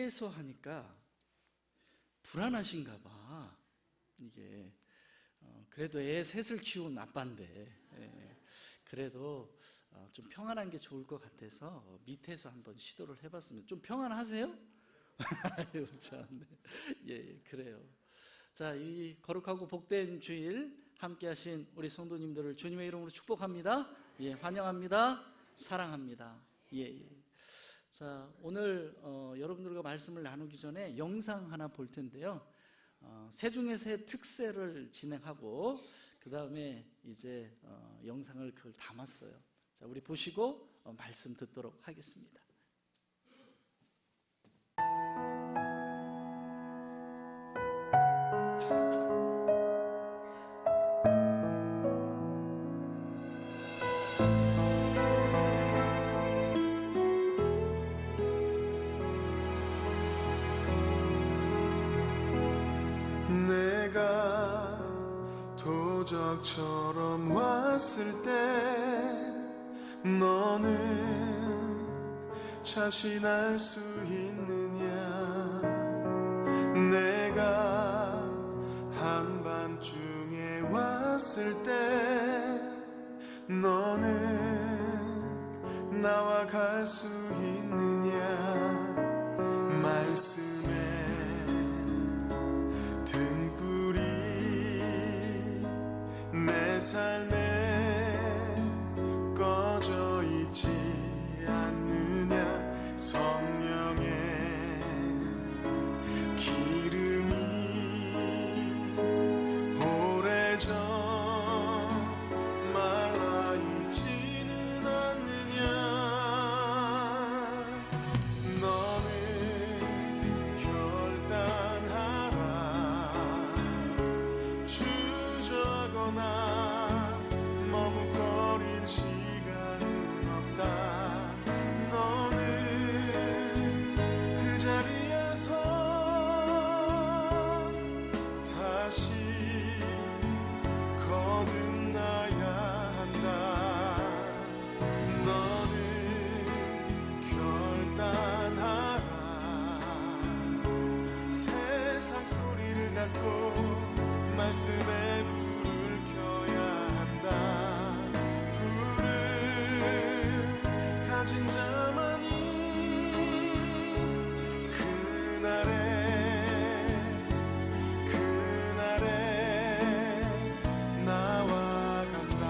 밑에서 하니까 불안하신가 봐. 이게 그래도 애 셋을 키운 아빠인데 그래도 좀 평안한 게 좋을 것 같아서 밑에서 한번 시도를 해봤습니다. 좀 평안하세요? 아유, 참. 예, 그래요. 자, 이 거룩하고 복된 주일 함께 하신 우리 성도님들을 주님의 이름으로 축복합니다. 예, 환영합니다. 사랑합니다. 예. 자, 오늘 여러분들과 말씀을 나누기 전에 영상 하나 볼 텐데요. 새 중에 새 특세를 진행하고 그 다음에 이제 영상을 그걸 담았어요. 자, 우리 보시고 말씀 듣도록 하겠습니다. 내가 도적처럼 왔을 때 너는 자신할 수 있느냐? 내가 한밤중에 왔을 때 너는 나와 갈 수 있느냐? 말씀에 등불이 내 삶에 꺼져 있지 않느냐? 성령의 기름이 오래전 말라 있지는 않느냐? 너는 결단하라. 주저거나 머뭇거릴 시간은 없다. 너는 그 자리에서 다시 거듭나야 한다. 너는 결단하라. 세상 소리를 닫고 말씀에 불을 켜야 한다. 불을 가진 자만이 그날에 나와 간다.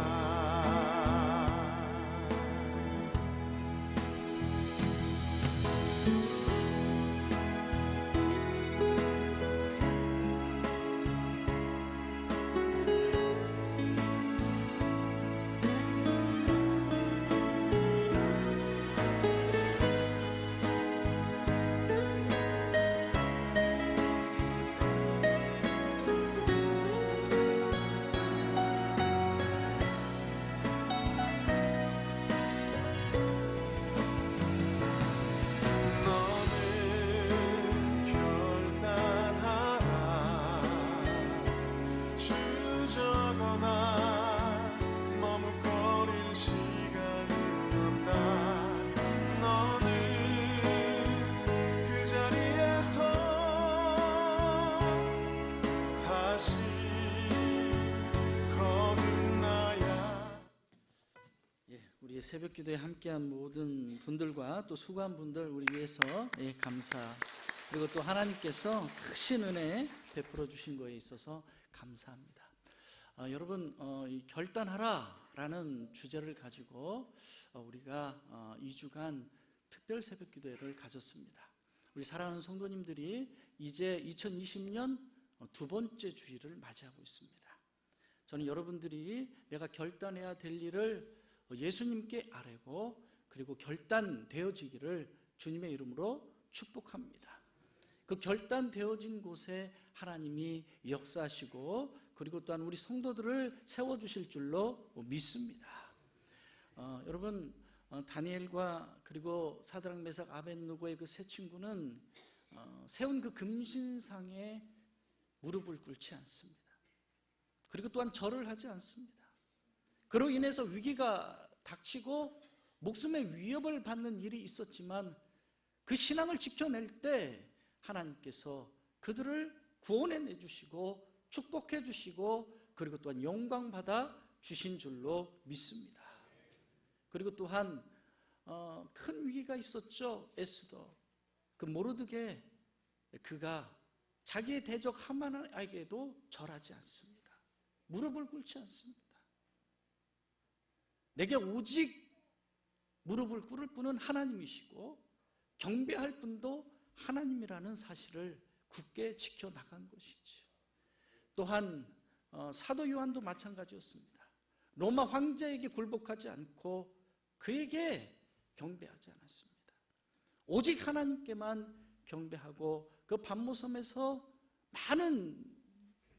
너는 결단하라. 주저거나 머뭇거릴 시간은 없다. 너는 그 자리에서 다시 거듭나야. 예, 우리 새벽 기도에 함께한 모든 분들과 또 수고한 분들 우리 위해서 감사, 그리고 또 하나님께서 크신 은혜 베풀어 주신 거에 있어서 감사합니다. 여러분, 이 결단하라 라는 주제를 가지고 우리가 2주간 특별 새벽 기도회를 가졌습니다. 우리 사랑하는 성도님들이 이제 2020년 두 번째 주일을 맞이하고 있습니다. 저는 여러분들이 내가 결단해야 될 일을 예수님께 아뢰고 그리고 결단되어지기를 주님의 이름으로 축복합니다. 그 결단되어진 곳에 하나님이 역사하시고 그리고 또한 우리 성도들을 세워주실 줄로 믿습니다. 여러분, 다니엘과 그리고 사드락 메삭 아벳느고의 그 세 친구는 세운 그 금신상에 무릎을 꿇지 않습니다. 그리고 또한 절을 하지 않습니다. 그로 인해서 위기가 닥치고 목숨의 위협을 받는 일이 있었지만 그 신앙을 지켜낼 때 하나님께서 그들을 구원해 내주시고 축복해 주시고 그리고 또한 영광받아 주신 줄로 믿습니다. 그리고 또한 큰 위기가 있었죠. 에스더, 그 모르드게, 그가 자기의 대적 하만에게도 절하지 않습니다. 무릎을 꿇지 않습니다. 내게 오직 무릎을 꿇을 분은 하나님이시고 경배할 분도 하나님이라는 사실을 굳게 지켜나간 것이죠. 또한 사도 요한도 마찬가지였습니다. 로마 황제에게 굴복하지 않고 그에게 경배하지 않았습니다. 오직 하나님께만 경배하고 그 반모섬에서 많은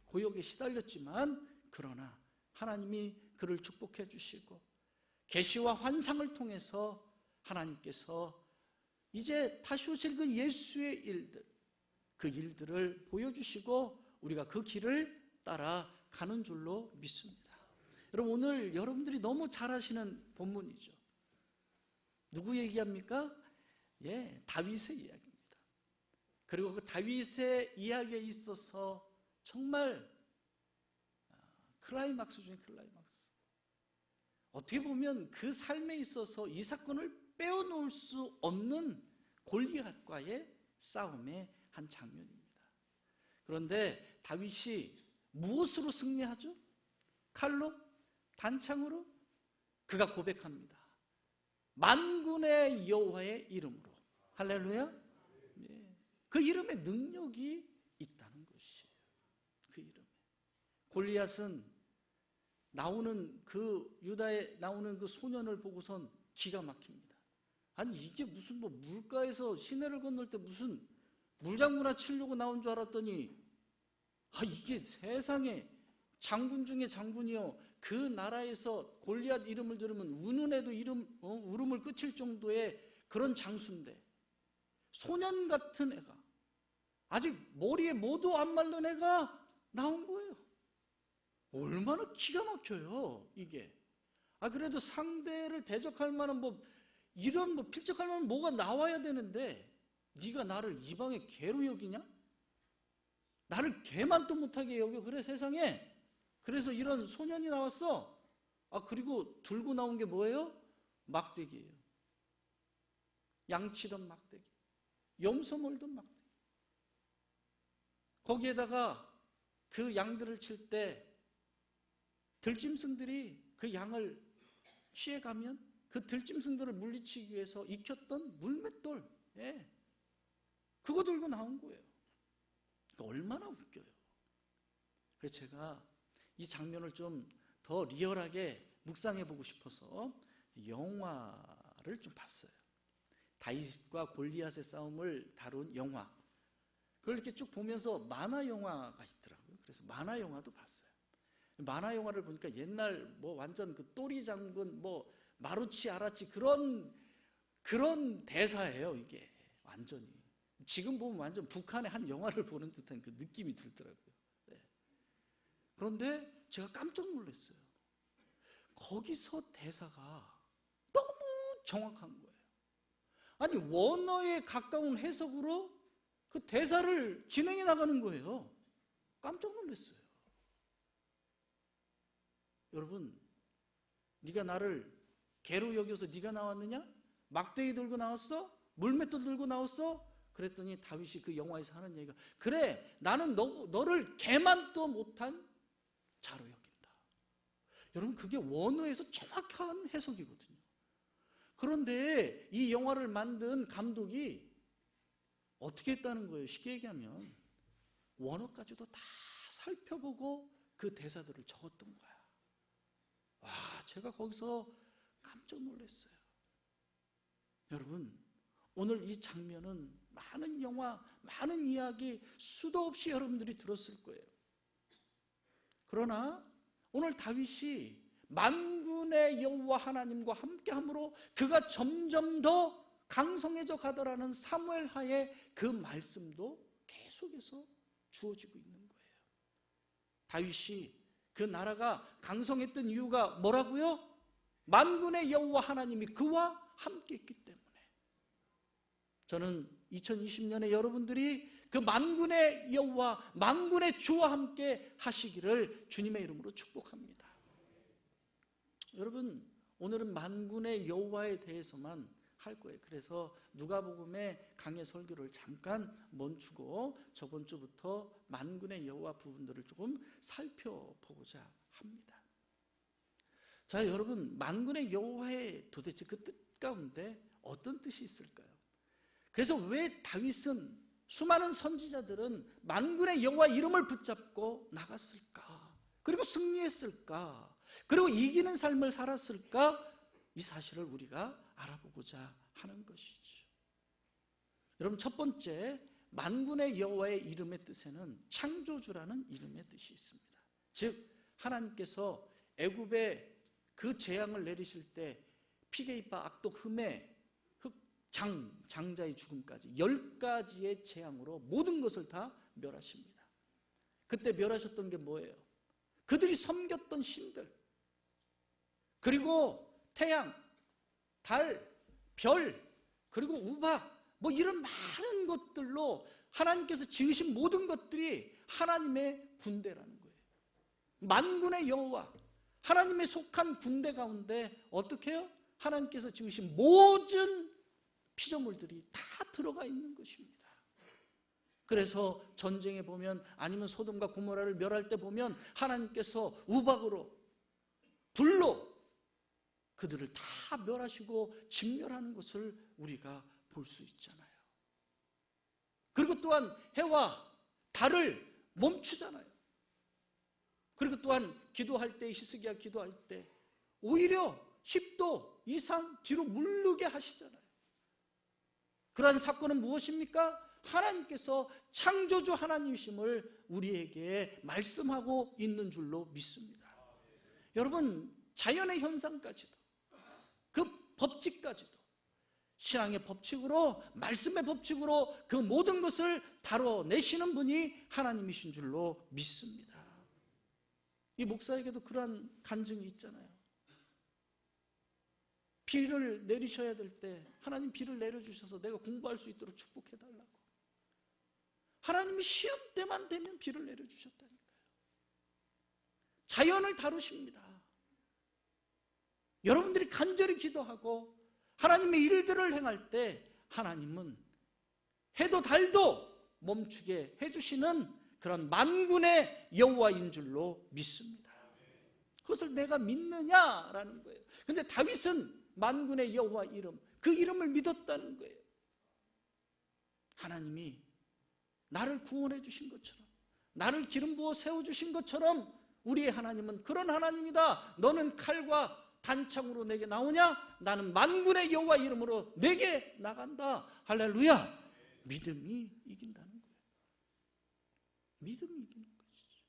고역에 시달렸지만 그러나 하나님이 그를 축복해 주시고 계시와 환상을 통해서 하나님께서 이제 다시 오실 그 예수의 일들, 그 일들을 보여주시고 우리가 그 길을 따라가는 줄로 믿습니다. 여러분, 오늘 여러분들이 너무 잘 아시는 본문이죠. 누구 얘기합니까? 다윗의 이야기입니다. 그리고 그 다윗의 이야기에 있어서 정말 클라이막스 중에 클라이막스. 어떻게 보면 그 삶에 있어서 이 사건을 빼어놓을 수 없는 골리앗과의 싸움의 한 장면입니다. 그런데 다윗이 무엇으로 승리하죠? 칼로? 단창으로? 그가 고백합니다. 만군의 여호와의 이름으로. 할렐루야. 그 이름에 능력이 있다는 것이에요. 그 이름에. 골리앗은 나오는 그 유다에 나오는 그 소년을 보고선 기가 막힙니다. 아니 이게 무슨 뭐 물가에서 시내를 건널 때 무슨 물장구나 치려고 나온 줄 알았더니 이게 세상에 장군 중에 장군이요, 그 나라에서 골리앗 이름을 들으면 우는 애도 울음을 그칠 정도의 그런 장수인데 소년 같은 애가, 아직 머리에 뭐도 안 마른 애가 나온 거예요. 얼마나 기가 막혀요 이게. 그래도 상대를 대적할 만한 이런 필적할 만한 뭐가 나와야 되는데 네가 나를 이방의 개로 여기냐? 나를 개만도 못하게 여겨. 그래 세상에. 그래서 이런 소년이 나왔어. 그리고 들고 나온 게 뭐예요? 막대기예요. 양치던 막대기, 염소 몰던 막대기. 거기에다가 그 양들을 칠 때 들짐승들이 그 양을 취해가면 그 들짐승들을 물리치기 위해서 익혔던 물맷돌, 그거 들고 나온 거예요. 얼마나 웃겨요. 그래서 제가 이 장면을 좀 더 리얼하게 묵상해 보고 싶어서 영화를 좀 봤어요. 다윗과 골리앗의 싸움을 다룬 영화. 그걸 이렇게 쭉 보면서 만화 영화가 있더라고요. 그래서 만화 영화도 봤어요. 만화 영화를 보니까 옛날 완전 그 또리 장군, 마루치 아라치 그런 대사예요 이게. 완전히 지금 보면 완전 북한의 한 영화를 보는 듯한 그 느낌이 들더라고요. 그런데 제가 깜짝 놀랐어요. 거기서 대사가 너무 정확한 거예요. 아니 원어에 가까운 해석으로 그 대사를 진행해 나가는 거예요. 깜짝 놀랐어요. 여러분, 네가 나를 개로 여겨서 네가 나왔느냐? 막대기 들고 나왔어? 물맷돌 들고 나왔어? 그랬더니 다윗이 그 영화에서 하는 얘기가, 그래 나는 너를 개만도 못한 자로 여긴다. 여러분, 그게 원어에서 정확한 해석이거든요. 그런데 이 영화를 만든 감독이 어떻게 했다는 거예요? 쉽게 얘기하면 원어까지도 다 살펴보고 그 대사들을 적었던 거야. 제가 거기서 깜짝 놀랐어요. 여러분, 오늘 이 장면은 많은 영화, 많은 이야기 수도 없이 여러분들이 들었을 거예요. 그러나 오늘 다윗이 만군의 여호와 하나님과 함께함으로 그가 점점 더 강성해져 가더라는 사무엘 하의 그 말씀도 계속해서 주어지고 있는 거예요. 다윗이 그 나라가 강성했던 이유가 뭐라고요? 만군의 여호와 하나님이 그와 함께 했기 때문에. 저는 2020년에 여러분들이 그 만군의 여호와 만군의 주와 함께 하시기를 주님의 이름으로 축복합니다. 여러분, 오늘은 만군의 여호와에 대해서만 할 거예요. 그래서 누가복음의 강해 설교를 잠깐 멈추고 저번 주부터 만군의 여호와 부분들을 조금 살펴보고자 합니다. 자, 여러분, 만군의 여호와의 도대체 그 뜻 가운데 어떤 뜻이 있을까요? 그래서 왜 다윗은, 수많은 선지자들은 만군의 여호와 이름을 붙잡고 나갔을까? 그리고 승리했을까? 그리고 이기는 삶을 살았을까? 이 사실을 우리가 알아보고자 하는 것이죠. 여러분, 첫 번째, 만군의 여호와의 이름의 뜻에는 창조주라는 이름의 뜻이 있습니다. 즉, 하나님께서 애굽에 그 재앙을 내리실 때 피게이파, 악독, 흠에, 장자의 죽음까지 10가지의 재앙으로 모든 것을 다 멸하십니다. 그때 멸하셨던 게 뭐예요? 그들이 섬겼던 신들, 그리고 태양, 달, 별, 그리고 우박, 뭐 이런 많은 것들로 하나님께서 지으신 모든 것들이 하나님의 군대라는 거예요. 만군의 여호와, 하나님의 속한 군대 가운데 어떻게 해요? 하나님께서 지으신 모든 피조물들이 다 들어가 있는 것입니다. 그래서 전쟁에 보면, 아니면 소돔과 고모라를 멸할 때 보면 하나님께서 우박으로, 불로 그들을 다 멸하시고 진멸하는 것을 우리가 볼 수 있잖아요. 그리고 또한 해와 달을 멈추잖아요. 그리고 또한 기도할 때, 히스기야 기도할 때 오히려 10도 이상 뒤로 물르게 하시잖아요. 그러한 사건은 무엇입니까? 하나님께서 창조주 하나님이심을 우리에게 말씀하고 있는 줄로 믿습니다. 여러분, 자연의 현상까지도, 그 법칙까지도 신앙의 법칙으로, 말씀의 법칙으로 그 모든 것을 다뤄내시는 분이 하나님이신 줄로 믿습니다. 이 목사에게도 그러한 간증이 있잖아요. 비를 내리셔야 될 때 하나님 비를 내려주셔서 내가 공부할 수 있도록 축복해달라고. 하나님이 시험 때만 되면 비를 내려주셨다니까요. 자연을 다루십니다. 여러분들이 간절히 기도하고 하나님의 일들을 행할 때 하나님은 해도 달도 멈추게 해주시는 그런 만군의 여호와인 줄로 믿습니다. 그것을 내가 믿느냐라는 거예요. 근데 다윗은 만군의 여호와 이름, 그 이름을 믿었다는 거예요. 하나님이 나를 구원해 주신 것처럼, 나를 기름 부어 세워주신 것처럼 우리의 하나님은 그런 하나님이다. 너는 칼과 단창으로 내게 나오냐? 나는 만군의 여호와 이름으로 내게 나간다. 할렐루야. 믿음이 이긴다는 거예요. 믿음이 이기는 것이죠.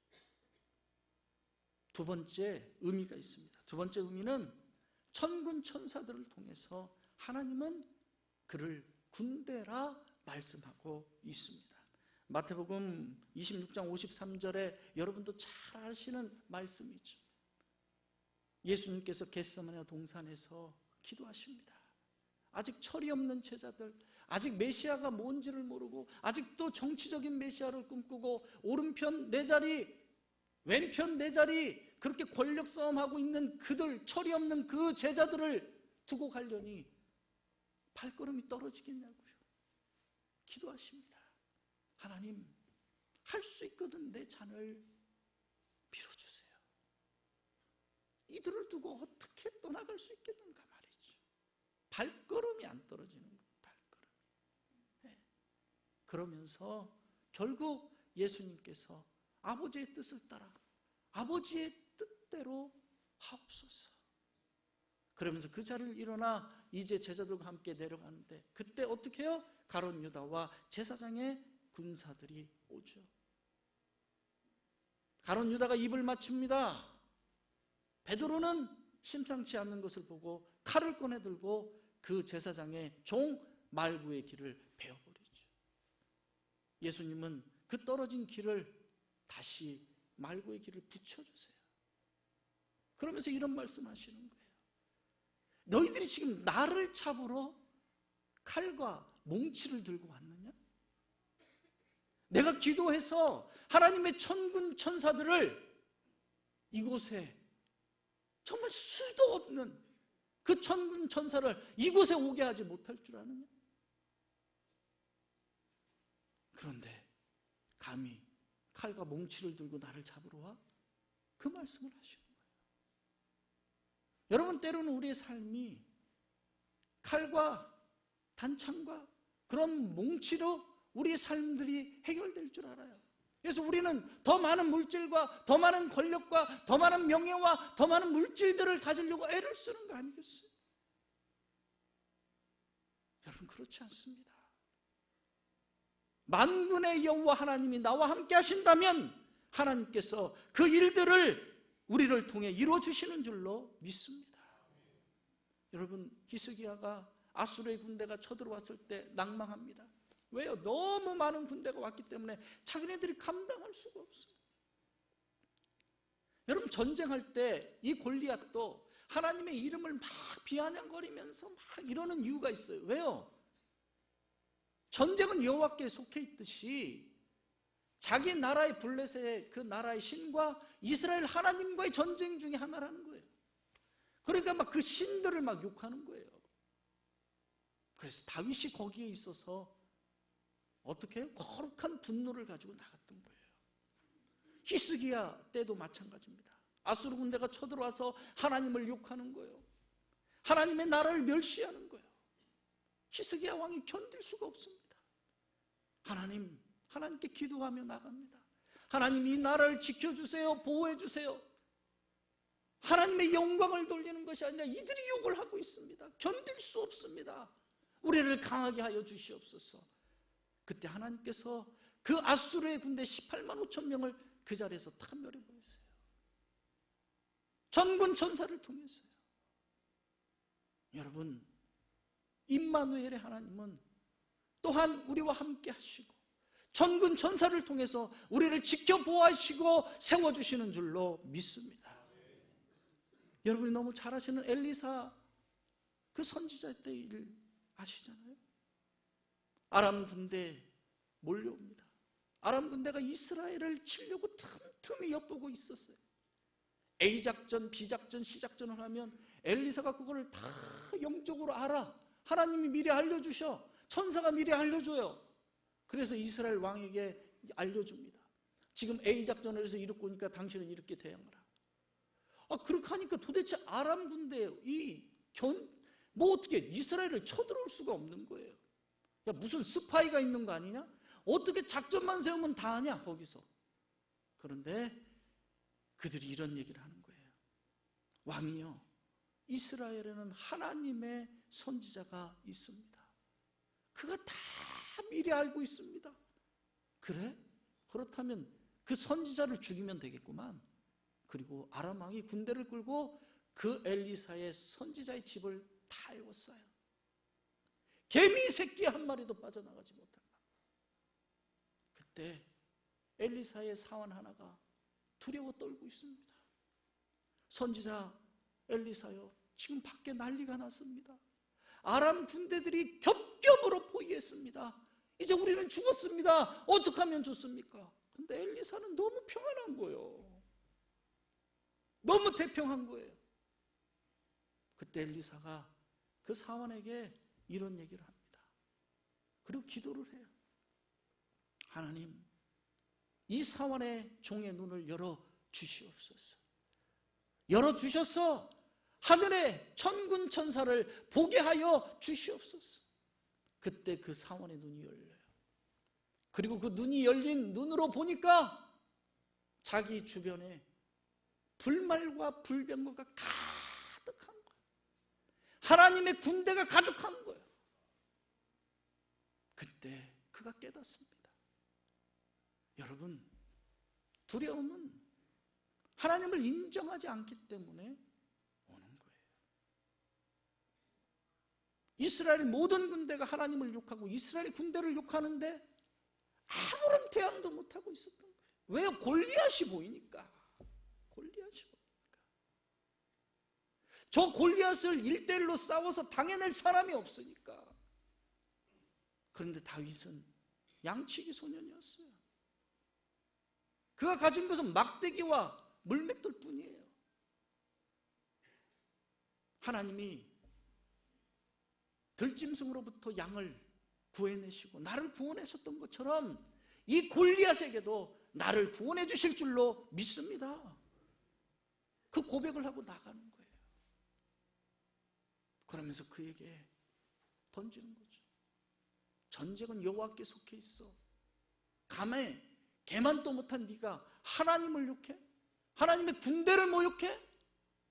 두 번째 의미가 있습니다. 두 번째 의미는 천군 천사들을 통해서 하나님은 그를 군대라 말씀하고 있습니다. 마태복음 26장 53절에 여러분도 잘 아시는 말씀이죠. 예수님께서 겟세마네 동산에서 기도하십니다. 아직 철이 없는 제자들, 아직 메시아가 뭔지를 모르고 아직도 정치적인 메시아를 꿈꾸고 오른편 네 자리, 왼편 네 자리 그렇게 권력 싸움하고 있는 그들, 철이 없는 그 제자들을 두고 가려니 발걸음이 떨어지겠냐고요. 기도하십니다. 하나님, 할 수 있거든 내 잔을 빌어주세요. 이들을 두고 어떻게 떠나갈 수 있겠는가 말이죠. 발걸음이 안 떨어지는 거예요. 발걸음이. 네. 그러면서 결국 예수님께서 아버지의 뜻을 따라 아버지의 뜻대로 하옵소서. 그러면서 그 자리를 일어나 이제 제자들과 함께 내려가는데 그때 어떻게 해요? 가룟 유다와 제사장의 군사들이 오죠. 가룟 유다가 입을 맞춥니다. 베드로는 심상치 않는 것을 보고 칼을 꺼내 들고 그 제사장의 종 말구의 길을 베어버리죠. 예수님은 그 떨어진 길을 다시 말구의 길을 붙여주세요. 그러면서 이런 말씀하시는 거예요. 너희들이 지금 나를 잡으러 칼과 몽치를 들고 왔느냐? 내가 기도해서 하나님의 천군 천사들을 이곳에 정말 수도 없는 그 천군 천사를 이곳에 오게 하지 못할 줄 아느냐? 그런데 감히 칼과 몽치를 들고 나를 잡으러 와? 그 말씀을 하시는 거예요. 여러분, 때로는 우리의 삶이 칼과 단창과 그런 몽치로 우리의 삶들이 해결될 줄 알아요. 그래서 우리는 더 많은 물질과 더 많은 권력과 더 많은 명예와 더 많은 물질들을 가지려고 애를 쓰는 거 아니겠어요? 여러분, 그렇지 않습니다. 만군의 여호와 하나님이 나와 함께 하신다면 하나님께서 그 일들을 우리를 통해 이루어주시는 줄로 믿습니다. 여러분, 히스기야가 아수르의 군대가 쳐들어왔을 때 낭망합니다. 왜요? 너무 많은 군대가 왔기 때문에 자기네들이 감당할 수가 없어요. 여러분, 전쟁할 때 이 골리앗도 하나님의 이름을 막 비아냥거리면서 막 이러는 이유가 있어요. 왜요? 전쟁은 여호와께 속해 있듯이 자기 나라의 블레셋의 그 나라의 신과 이스라엘 하나님과의 전쟁 중에 하나라는 거예요. 그러니까 막 그 신들을 막 욕하는 거예요. 그래서 다윗이 거기에 있어서 어떻게 해요? 거룩한 분노를 가지고 나갔던 거예요. 히스기야 때도 마찬가지입니다. 아수르 군대가 쳐들어와서 하나님을 욕하는 거예요. 하나님의 나라를 멸시하는 거예요. 히스기야 왕이 견딜 수가 없습니다. 하나님께 기도하며 나갑니다. 하나님, 이 나라를 지켜주세요. 보호해주세요. 하나님의 영광을 돌리는 것이 아니라 이들이 욕을 하고 있습니다. 견딜 수 없습니다. 우리를 강하게 하여 주시옵소서. 그때 하나님께서 그 아수르의 군대 18만 5천 명을 그 자리에서 다 멸해버렸어요. 전군 천사를 통해서요. 여러분, 임마누엘의 하나님은 또한 우리와 함께 하시고 전군 천사를 통해서 우리를 지켜보아하시고 세워주시는 줄로 믿습니다. 여러분이 너무 잘 아시는 엘리사 그 선지자 때 일 아시잖아요. 아람 군대 몰려옵니다. 아람 군대가 이스라엘을 치려고 틈틈이 엿보고 있었어요. A작전, B작전, C작전을 하면 엘리사가 그거를 다 영적으로 알아. 하나님이 미리 알려주셔. 천사가 미리 알려줘요. 그래서 이스라엘 왕에게 알려줍니다. 지금 A작전을 해서 이렇게 오니까 당신은 이렇게 대응하라. 그렇게 하니까 도대체 아람 군대 뭐 어떻게 이스라엘을 쳐들어올 수가 없는 거예요. 야, 무슨 스파이가 있는 거 아니냐? 어떻게 작전만 세우면 다 하냐 거기서. 그런데 그들이 이런 얘기를 하는 거예요. 왕이요, 이스라엘에는 하나님의 선지자가 있습니다. 그가 다 미리 알고 있습니다. 그래? 그렇다면 그 선지자를 죽이면 되겠구만. 그리고 아람 왕이 군대를 끌고 그 엘리사의 선지자의 집을 다 에워싸요. 개미 새끼 한 마리도 빠져나가지 못한다. 그때 엘리사의 사원 하나가 두려워 떨고 있습니다. 선지자 엘리사요, 지금 밖에 난리가 났습니다. 아람 군대들이 겹겹으로 포위했습니다. 이제 우리는 죽었습니다. 어떻게 하면 좋습니까? 근데 엘리사는 너무 평안한 거예요. 너무 태평한 거예요. 그때 엘리사가 그 사원에게 이런 얘기를 합니다. 그리고 기도를 해요. 하나님, 이 사원의 종의 눈을 열어 주시옵소서. 열어 주셔서 하늘의 천군 천사를 보게 하여 주시옵소서. 그때 그 사원의 눈이 열려요. 그리고 그 눈이 열린 눈으로 보니까 자기 주변에 불말과 불병거가 가득한 거예요. 하나님의 군대가 가득한 거예요. 그때 그가 깨닫습니다. 여러분, 두려움은 하나님을 인정하지 않기 때문에 오는 거예요. 이스라엘 모든 군대가 하나님을 욕하고 이스라엘 군대를 욕하는데 아무런 대항도 못하고 있었던 거예요. 왜요? 골리앗이 보이니까. 골리앗이 보이니까. 저 골리앗을 1대1로 싸워서 당해낼 사람이 없으니까. 그런데 다윗은 양치기 소년이었어요. 그가 가진 것은 막대기와 물맷돌 뿐이에요. 하나님이 들짐승으로부터 양을 구해내시고 나를 구원하셨던 것처럼 이 골리앗에게도 나를 구원해 주실 줄로 믿습니다. 그 고백을 하고 나가는 거예요. 그러면서 그에게 던지는 거죠. 전쟁은 여호와께 속해 있어. 감히 개만도 못한 네가 하나님을 욕해? 하나님의 군대를 모욕해?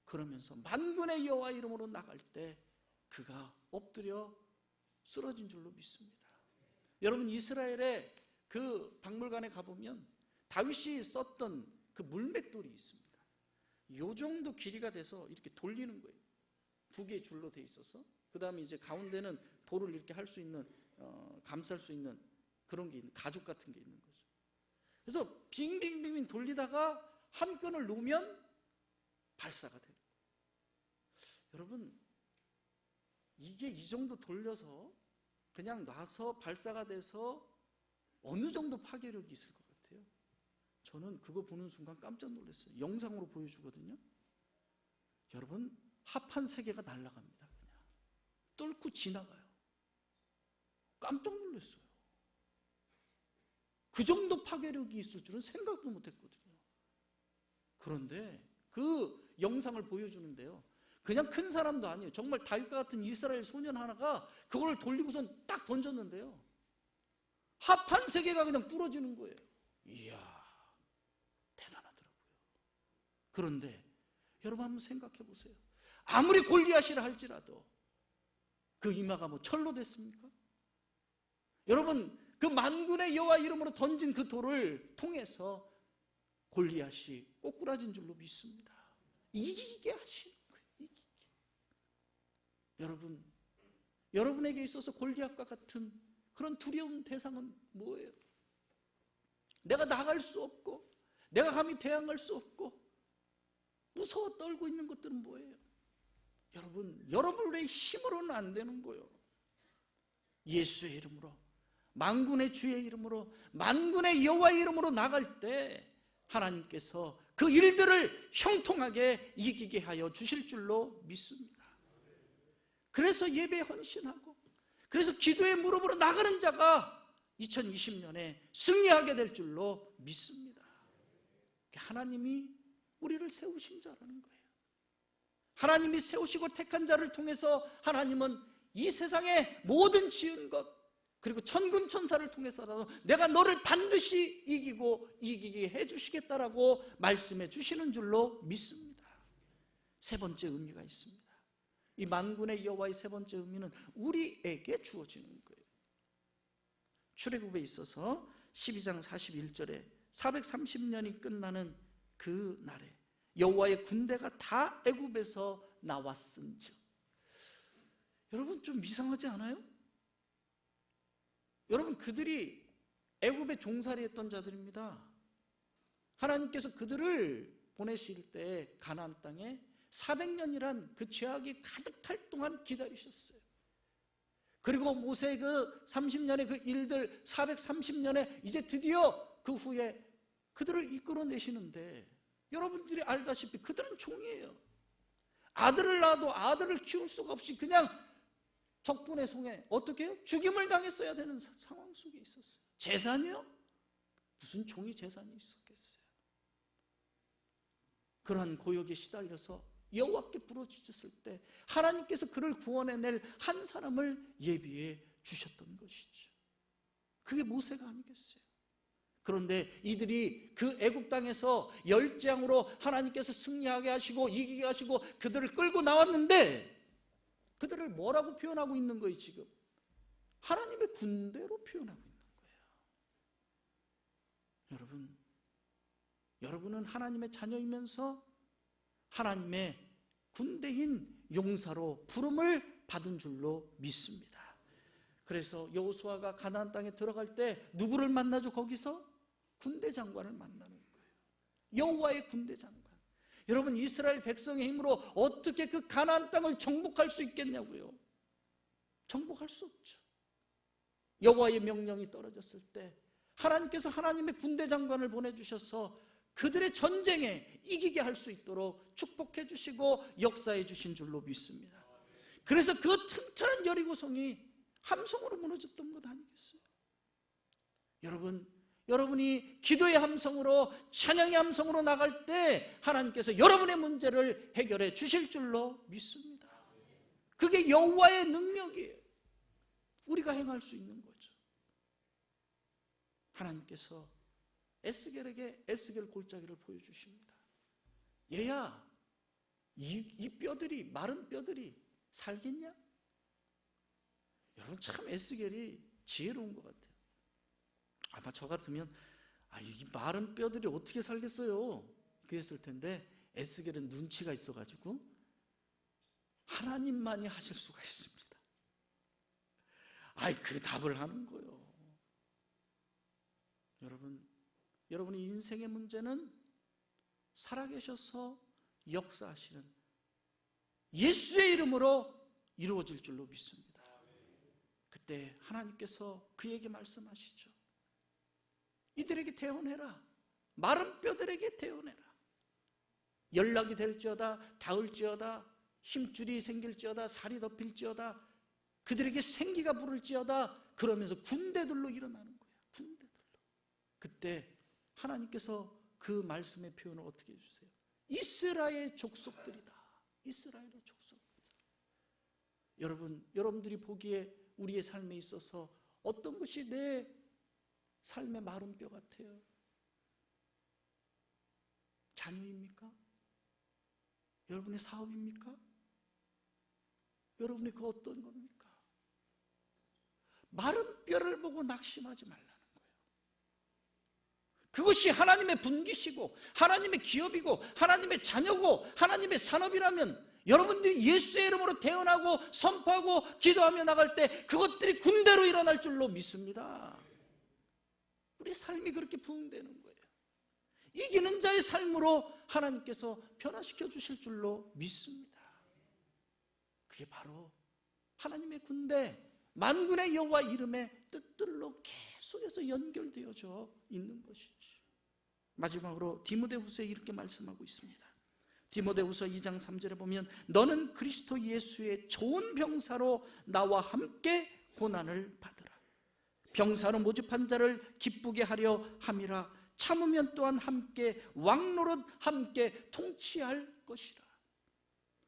그러면서 만군의 여호와 이름으로 나갈 때 그가 엎드려 쓰러진 줄로 믿습니다. 여러분, 이스라엘의 그 박물관에 가보면 다윗이 썼던 그 물맷돌이 있습니다. 요 정도 길이가 돼서 이렇게 돌리는 거예요. 두 개의 줄로 돼 있어서, 그 다음에 이제 가운데는 돌을 이렇게 할 수 있는, 감쌀 수 있는 그런 게 있는, 가죽 같은 게 있는 거죠. 그래서 빙빙빙빙 돌리다가 한 끈을 놓으면 발사가 돼요. 여러분, 이게 이 정도 돌려서 그냥 놔서 발사가 돼서 어느 정도 파괴력이 있을 것 같아요? 저는 그거 보는 순간 깜짝 놀랐어요. 영상으로 보여주거든요. 여러분, 합한 3개가 날아갑니다. 그냥 뚫고 지나가요. 깜짝 놀랐어요. 그 정도 파괴력이 있을 줄은 생각도 못했거든요. 그런데 그 영상을 보여주는데요, 그냥 큰 사람도 아니에요. 정말 다윗과 같은 이스라엘 소년 하나가 그걸 돌리고선 딱 던졌는데요, 합한 3개가 그냥 부러지는 거예요. 이야, 대단하더라고요. 그런데 여러분 한번 생각해 보세요. 아무리 골리앗이라 할지라도 그 이마가 뭐 철로 됐습니까? 여러분, 그 만군의 여호와 이름으로 던진 그 돌을 통해서 골리앗이 꼬꾸라진 줄로 믿습니다. 이기게 하시는 거예요. 이기게. 여러분, 여러분에게 있어서 골리앗과 같은 그런 두려운 대상은 뭐예요? 내가 나갈 수 없고, 내가 감히 대항할 수 없고, 무서워 떨고 있는 것들은 뭐예요? 여러분, 여러분의 힘으로는 안 되는 거예요. 예수의 이름으로, 만군의 주의 이름으로, 만군의 여호와의 이름으로 나갈 때 하나님께서 그 일들을 형통하게 이기게 하여 주실 줄로 믿습니다. 그래서 예배에 헌신하고, 그래서 기도의 무릎으로 나가는 자가 2020년에 승리하게 될 줄로 믿습니다. 하나님이 우리를 세우신 자라는 거예요. 하나님이 세우시고 택한 자를 통해서 하나님은 이 세상의 모든 지은 것, 그리고 천군 천사를 통해서라도 내가 너를 반드시 이기게 해주시겠다라고 말씀해 주시는 줄로 믿습니다. 3번째 의미가 있습니다. 이 만군의 여호와의 3번째 의미는 우리에게 주어지는 거예요. 출애굽에 있어서 12장 41절에 430년이 끝나는 그 날에 여호와의 군대가 다 애굽에서 나왔은즉. 여러분, 좀 이상하지 않아요? 여러분, 그들이 애굽에 종살이했던 자들입니다. 하나님께서 그들을 보내실 때 가나안 땅에 400년이란 그 죄악이 가득할 동안 기다리셨어요. 그리고 모세의 그 30년의 그 일들, 430년에 이제 드디어 그 후에 그들을 이끌어내시는데, 여러분들이 알다시피 그들은 종이에요. 아들을 낳아도 아들을 키울 수가 없이 그냥 적군의 손에 어떻게 해요? 죽임을 당했어야 되는 상황 속에 있었어요. 재산이요? 무슨 종이 재산이 있었겠어요? 그러한 고역에 시달려서 여호와께 부르짖었을 때 하나님께서 그를 구원해낼 한 사람을 예비해 주셨던 것이죠. 그게 모세가 아니겠어요? 그런데 이들이 그 애굽 땅에서 열재앙으로 하나님께서 승리하게 하시고 이기게 하시고 그들을 끌고 나왔는데, 그들을 뭐라고 표현하고 있는 거예요? 지금 하나님의 군대로 표현하고 있는 거예요. 여러분은 하나님의 자녀이면서 하나님의 군대인 용사로 부름을 받은 줄로 믿습니다. 그래서 여호수아가 가나안 땅에 들어갈 때 누구를 만나죠? 거기서 군대 장관을 만나는 거예요. 여호와의 군대 장관. 여러분, 이스라엘 백성의 힘으로 어떻게 그 가나안 땅을 정복할 수 있겠냐고요? 정복할 수 없죠. 여호와의 명령이 떨어졌을 때 하나님께서 하나님의 군대 장관을 보내주셔서 그들의 전쟁에 이기게 할 수 있도록 축복해 주시고 역사해 주신 줄로 믿습니다. 그래서 그 튼튼한 여리고성이 함성으로 무너졌던 것 아니겠어요? 여러분이 기도의 함성으로, 찬양의 함성으로 나갈 때 하나님께서 여러분의 문제를 해결해 주실 줄로 믿습니다. 그게 여호와의 능력이에요. 우리가 행할 수 있는 거죠. 하나님께서 에스겔에게 에스겔 골짜기를 보여주십니다. 얘야, 이 뼈들이, 마른 뼈들이 살겠냐? 여러분, 참 에스겔이 지혜로운 것 같아요. 아마 저 같으면 이 마른 뼈들이 어떻게 살겠어요? 그랬을 텐데 에스겔은 눈치가 있어가지고 하나님만이 하실 수가 있습니다. 그 답을 하는 거예요. 여러분의 인생의 문제는 살아계셔서 역사하시는 예수의 이름으로 이루어질 줄로 믿습니다. 그때 하나님께서 그에게 말씀하시죠. 이들에게 대언해라. 마른 뼈들에게 대언해라. 연락이 될지어다, 닿을지어다, 힘줄이 생길지어다, 살이 덮일지어다, 그들에게 생기가 부를지어다. 그러면서 군대들로 일어나는 거예요. 군대들로. 그때 하나님께서 그 말씀의 표현을 어떻게 해주세요? 이스라엘 족속들이다. 이스라엘의 족속들이다. 여러분들이 보기에 우리의 삶에 있어서 어떤 것이 내 삶의 마른 뼈 같아요? 자녀입니까? 여러분의 사업입니까? 여러분이 그 어떤 겁니까? 마른 뼈를 보고 낙심하지 말라는 거예요. 그것이 하나님의 분기시고 하나님의 기업이고 하나님의 자녀고 하나님의 산업이라면 여러분들이 예수의 이름으로 대언하고 선포하고 기도하며 나갈 때 그것들이 군대로 일어날 줄로 믿습니다. 우리의 삶이 그렇게 부흥되는 거예요. 이기는 자의 삶으로 하나님께서 변화시켜 주실 줄로 믿습니다. 그게 바로 하나님의 군대, 만군의 여호와 이름의 뜻들로 계속해서 연결되어져 있는 것이죠. 마지막으로 디모데후서에 이렇게 말씀하고 있습니다. 디모데후서 2장 3절에 보면 너는 그리스도 예수의 좋은 병사로 나와 함께 고난을 받으라. 병사로 모집한 자를 기쁘게 하려 함이라. 참으면 또한 함께 왕노릇 함께 통치할 것이라.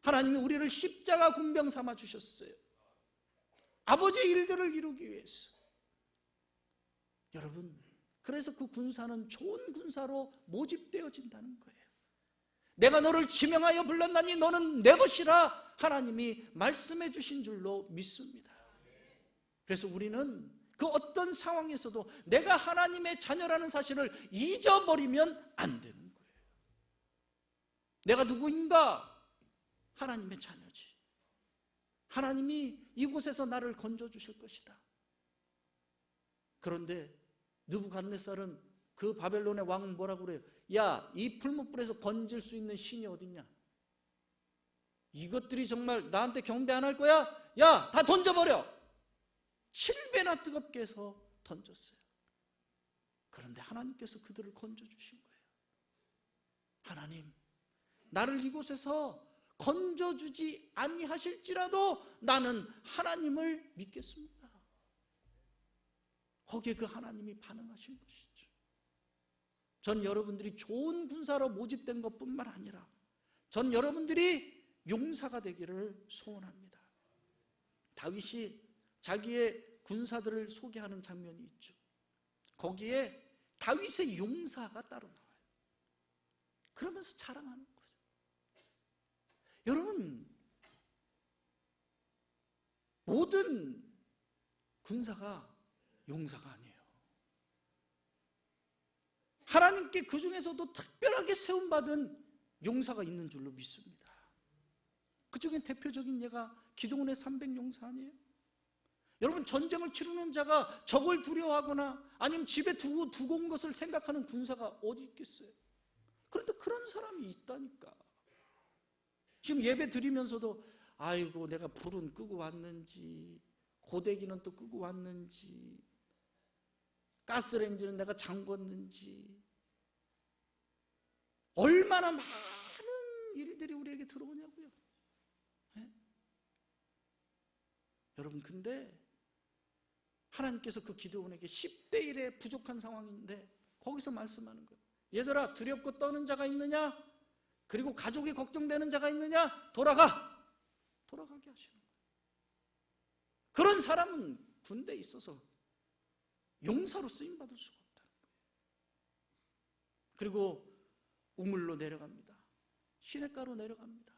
하나님이 우리를 십자가 군병 삼아 주셨어요. 아버지의 일들을 이루기 위해서. 여러분, 그래서 그 군사는 좋은 군사로 모집되어진다는 거예요. 내가 너를 지명하여 불렀나니 너는 내 것이라 하나님이 말씀해 주신 줄로 믿습니다. 그래서 우리는 그 어떤 상황에서도 내가 하나님의 자녀라는 사실을 잊어버리면 안 되는 거예요. 내가 누구인가? 하나님의 자녀지. 하나님이 이곳에서 나를 건져주실 것이다. 그런데 느부갓네살은 그 바벨론의 왕은 뭐라고 그래요? 야, 이 풀무불에서 건질 수 있는 신이 어딨냐? 이것들이 정말 나한테 경배 안 할 거야? 야, 다 던져버려! 7배나 뜨겁게 해서 던졌어요. 그런데 하나님께서 그들을 건져주신 거예요. 하나님, 나를 이곳에서 건져주지 아니하실지라도 나는 하나님을 믿겠습니다. 거기에 그 하나님이 반응하신 것이죠. 전 여러분들이 좋은 군사로 모집된 것뿐만 아니라 전 여러분들이 용사가 되기를 소원합니다. 다윗이 자기의 군사들을 소개하는 장면이 있죠. 거기에 다윗의 용사가 따로 나와요. 그러면서 자랑하는 거죠. 여러분, 모든 군사가 용사가 아니에요. 하나님께 그 중에서도 특별하게 세움받은 용사가 있는 줄로 믿습니다. 그 중에 대표적인 예가 기드온의 300용사 아니에요? 여러분, 전쟁을 치르는 자가 적을 두려워하거나 아니면 집에 두고 온 것을 생각하는 군사가 어디 있겠어요? 그런데 그런 사람이 있다니까. 지금 예배 드리면서도 아이고 내가 불은 끄고 왔는지 고데기는 또 끄고 왔는지, 가스레인지는 내가 잠궜는지, 얼마나 많은 일들이 우리에게 들어오냐고요. 네? 여러분, 근데 하나님께서 그 기드온에게 10대 1의 부족한 상황인데 거기서 말씀하는 거예요. 얘들아, 두렵고 떠는 자가 있느냐? 그리고 가족이 걱정되는 자가 있느냐? 돌아가게 하시는 거예요. 그런 사람은 군대에 있어서 용사로 쓰임받을 수가 없다는 거예요. 그리고 우물로 내려갑니다. 시냇가로 내려갑니다.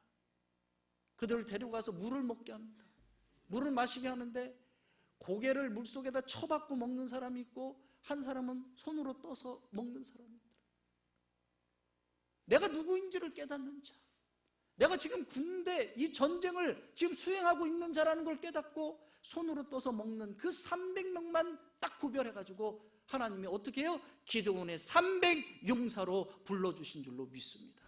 그들을 데려가서 물을 먹게 합니다. 물을 마시게 하는데 고개를 물속에다 쳐박고 먹는 사람이 있고, 한 사람은 손으로 떠서 먹는 사람이 있더라고요. 내가 누구인지를 깨닫는 자, 내가 지금 군대 이 전쟁을 지금 수행하고 있는 자라는 걸 깨닫고 손으로 떠서 먹는 그 300명만 딱 구별해가지고 하나님이 어떻게 해요? 기드온의 300용사로 불러주신 줄로 믿습니다.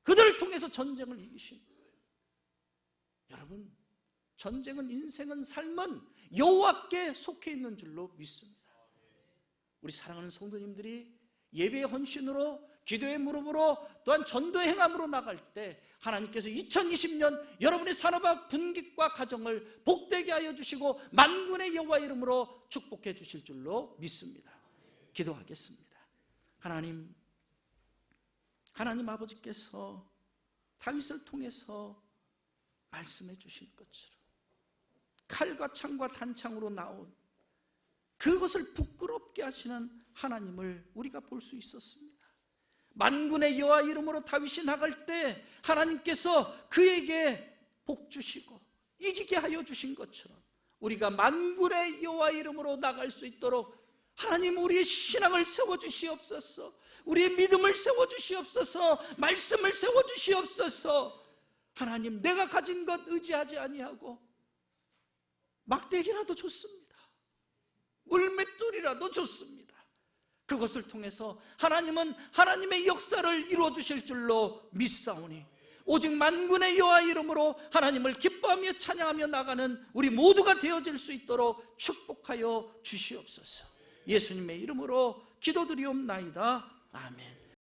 그들을 통해서 전쟁을 이기신 거예요. 여러분, 전쟁은, 인생은, 삶은 여호와께 속해 있는 줄로 믿습니다. 우리 사랑하는 성도님들이 예배의 헌신으로, 기도의 무릎으로, 또한 전도의 행함으로 나갈 때 하나님께서 2020년 여러분의 산업과 분깃과 가정을 복되게 하여 주시고 만군의 여호와 이름으로 축복해 주실 줄로 믿습니다. 기도하겠습니다. 하나님 아버지께서 다윗을 통해서 말씀해 주신 것처럼 칼과 창과 단창으로 나온 그것을 부끄럽게 하시는 하나님을 우리가 볼 수 있었습니다. 만군의 여호와 이름으로 다윗이 나갈 때 하나님께서 그에게 복 주시고 이기게 하여 주신 것처럼 우리가 만군의 여호와 이름으로 나갈 수 있도록 하나님, 우리의 신앙을 세워주시옵소서. 우리의 믿음을 세워주시옵소서. 말씀을 세워주시옵소서. 하나님, 내가 가진 것 의지하지 아니하고 막대기라도 좋습니다. 물맷돌이라도 좋습니다. 그것을 통해서 하나님은 하나님의 역사를 이루어 주실 줄로 믿사오니 오직 만군의 여호와 이름으로 하나님을 기뻐하며 찬양하며 나가는 우리 모두가 되어질 수 있도록 축복하여 주시옵소서. 예수님의 이름으로 기도드리옵나이다. 아멘.